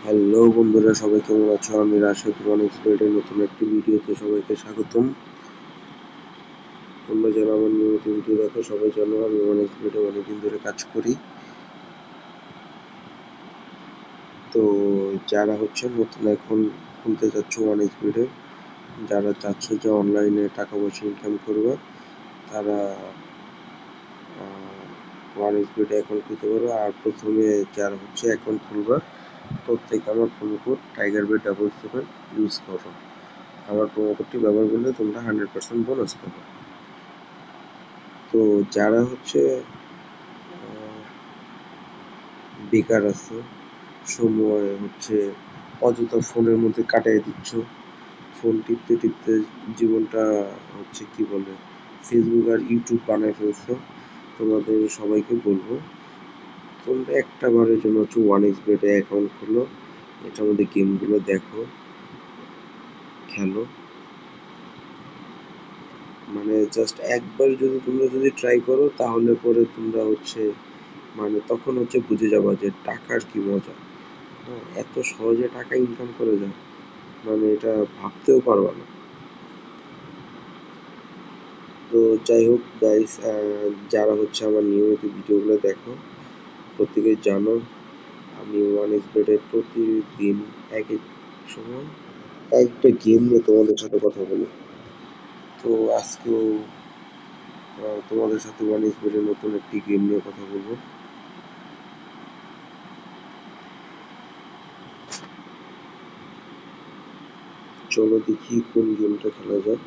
Hello বন্ধুরা, সবাই কেমন আছো? আমি রাশেদ রনিক স্পিরিটের নতুন একটি ভিডিওতে সবাইকে স্বাগতম। তোমরা যারা আমার নিয়মিত ভিডিও দেখো সবাই জানো আমি রনিক স্পিরিটে অনেকদিন ধরে কাজ করি। তো যারা নতুন এখন খুলতে চাচ্ছ রনিক স্পিরিটে, যারা চাচ্ছ যে অনলাইনে টাকা পয়সা ইনকাম করবে, তারা রনিক স্পিরিটে অ্যাকাউন্ট খুলতে পারো। আর প্রথমে যারা অ্যাকাউন্ট খুলবা, প্রত্যেকে আমার প্রোমো কোড TigerBet7 ইউজ করো। আমার প্রোমো কোডটি ব্যবহার করলে তোমরা 100% বোনাস পাবে। তো যারা বেকার আছে, সময় অযথা ফোনের মধ্যে কাটাই দিচ্ছ, ফোন টিপতে টিপতে জীবনটা কি বলে ফেসবুক আর ইউটিউব বানায় ফেলছো, তোমাদের সবাইকে বলবো তোমরা একটা বারের জন্য OneXBet-এ অ্যাকাউন্ট খোলো, এটার মধ্যে গেমগুলো দেখো, খেলো। মানে জাস্ট একবার তোমরা যদি ট্রাই করো, তাহলে পরে তোমরা তখন বুঝে যাবা যে টাকার কি মজা। হ্যাঁ, এত সহজে টাকা ইনকাম করে যায়, এটা ভাবতেও পারবা না। তো যাই হোক গাইস, যারা আমার নিয়মিত ভিডিওগুলো দেখো, প্রত্যেকেই জানো আমি OneXBet-এর প্রতিদিন এক এক সময় একটা গেম নিয়ে তোমাদের সাথে কথা বলি। তো আজকেও তোমাদের সাথে OneXBet-এর নতুন একটি গেম নিয়ে কথা বলবো। চলো দেখি কোন গেমটা খেলা যায়।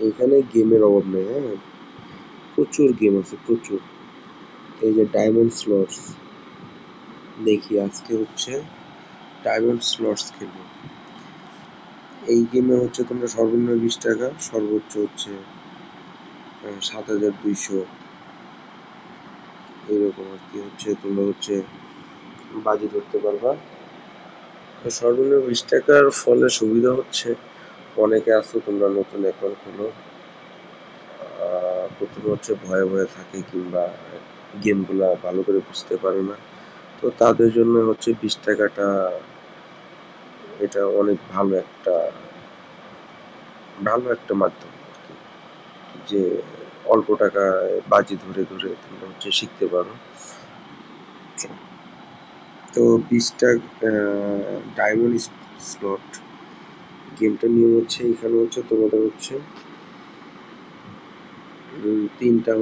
এখানে গেমের অভাব নেই, হ্যাঁ, প্রচুর গেম আছে, প্রচুর। এই যে ডায়মন্ড স্লটস, দেখি আজকে ডায়মন্ড স্লটস খেলবো। এই গেমে তোমরা সর্বনিম্ন 20 টাকা, সর্বোচ্চ 7,200, এইরকম আর কি তোমরা বাজি ধরতে পারবা। তো সর্বনিম্ন 20 টাকার ফলে সুবিধা অনেকে আছো তোমরা নতুন অ্যাকাউন্ট খোলো, প্রথমে ভয়ে ভয়ে থাকে, কিংবা গেমগুলা ভালো করে বুঝতে পারে না। তো তাদের জন্য 20 টাকাটা এটা অনেক ভালো একটা মাধ্যম আর কি, যে অল্প টাকায় বাজি ধরে ধরে তোমরা শিখতে পারো। তো 20 টাকা ডায়মন্ড স্লট গেমটার নিয়ম এখানে তোমাদের তিনটা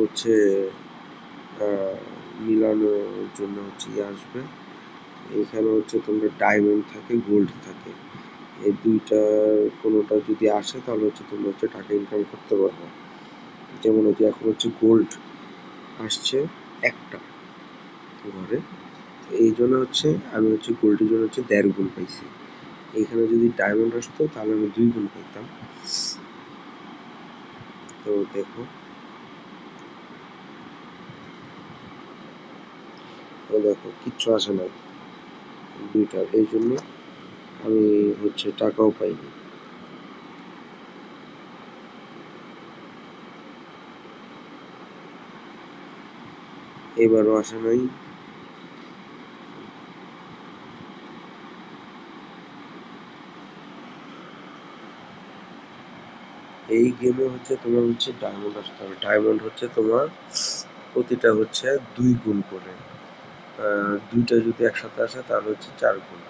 মিলানোর জন্য আসবে। এখানে তোমরা ডায়মন্ড থাকে, গোল্ড থাকে, এই দুইটার কোনোটা যদি আসে তাহলে তোমরা টাকা ইনকাম করতে পারবে। যেমন এখন গোল্ড আসছে একটা ঘরে, এই জন্য আমি গোল্ডের জন্য 1.5 গুণ পাইছি। এখানে যদি ডায়মন্ড আসতো তাহলে আমি 2 গুণ পাইতাম। তো দেখো, কিচ্ছু আসে না দুইটার, এই জন্য আমি টাকাও পাইনি। এবারও আসে নাই। এই গেমে তোমার ডায়মন্ড আসতে হবে। ডায়মন্ড তোমার প্রতিটা 2 গুণ করে। দুইটা যদি একসাথে আসে তাহলে 4 গুণ,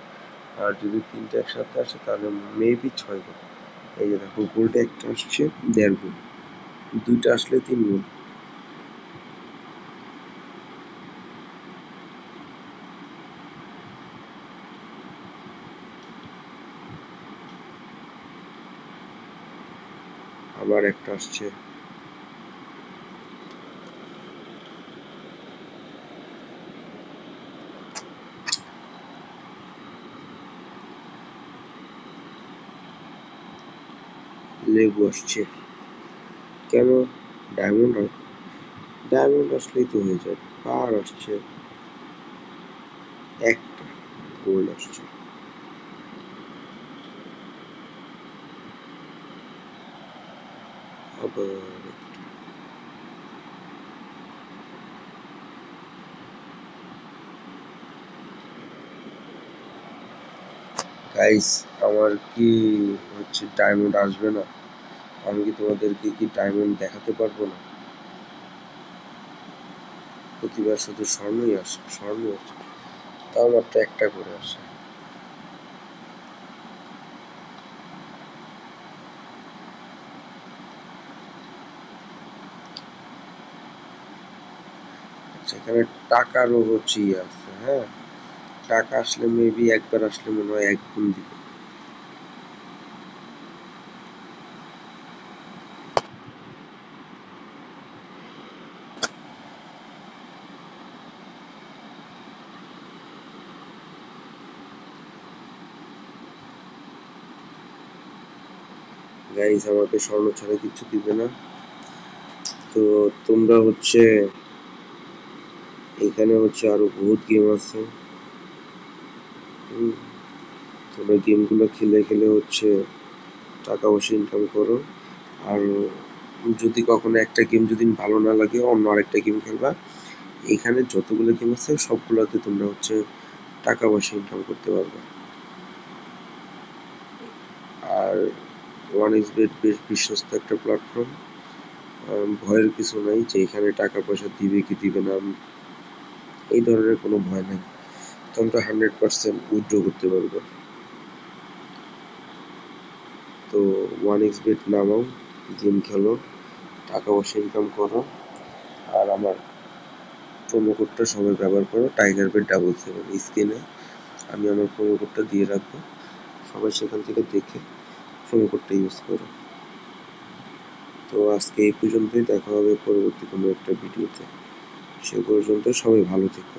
আর যদি তিনটা একসাথে আসে তাহলে মেবি 6 গুণ। এই যে দেখো, গোল্ডে একটা আসছে 1.5 গুণ, দুইটা আসলে 3 গুণ। আবার একটা আসছে। লেবু আসছে। কেন? ডায়মন্ড ডায়মন্ড আসলেই তো হয়ে যায়। আর আসছে একটা, গোল্ড আসছে। আবার গাইস, আমার কি হচ্ছে ডায়মন্ড আসবে না? আমি কি তোমাদেরকে কি ডায়মন্ড দেখাতে পারবো না? প্রতিবার শুধু স্বর্ণই আসে, স্বর্ণ আসে, তাও মাত্র একটা করে আসে। সেখানে টাকারও হচ্ছে আছে, হ্যাঁ, টাকা আসলে মেবি একবার আসলে মনে হয় 1 গুণ দিবে। গাইস, আমাকে স্বর্ণ ছাড়া কিছু দিবে না। তো তোমরা হচ্ছে এখানে হচ্ছে আরো বহুত গেম আছে। হুম, তোমরা গেমগুলো খেলে খেলে হচ্ছে টাকা পয়সা ইনকাম করো। আর যদি কখনো একটা গেম যদি ভালো না লাগে, অন্য আরেকটা গেম খেলবা। এখানে যতগুলো গেম আছে সবগুলোতে তোমরা হচ্ছে টাকা পয়সা ইনকাম করতে পারবে। আর ওয়ান এক্স বেট বেশ বিশ্বস্ত একটা প্ল্যাটফর্ম। ভয়ের কিছু নাই যে এখানে টাকা পয়সা দিবে কি দিবে না, এই ধরনের কোনো ভয় নাই। তোমরা 100% উইথড্র করতে পারবে। তো ওয়ান এক্স বেট নামাও, গেম খেলো, টাকা পয়সা ইনকাম করো। আর আমার প্রোমো কোডটা সবাই ব্যবহার করো, টাইগার বেট 77 স্ক্রিনে আমি আমার প্রোমো কোডটা দিয়ে রাখবো। সবাই সেখান থেকে দেখে প্রোমো কোডটা ইউজ করো। তো আজকে এই পর্যন্তই, দেখা হবে পরবর্তী কোনো একটা ভিডিওতে। সে পর্যন্ত সবাই ভালো থেকো।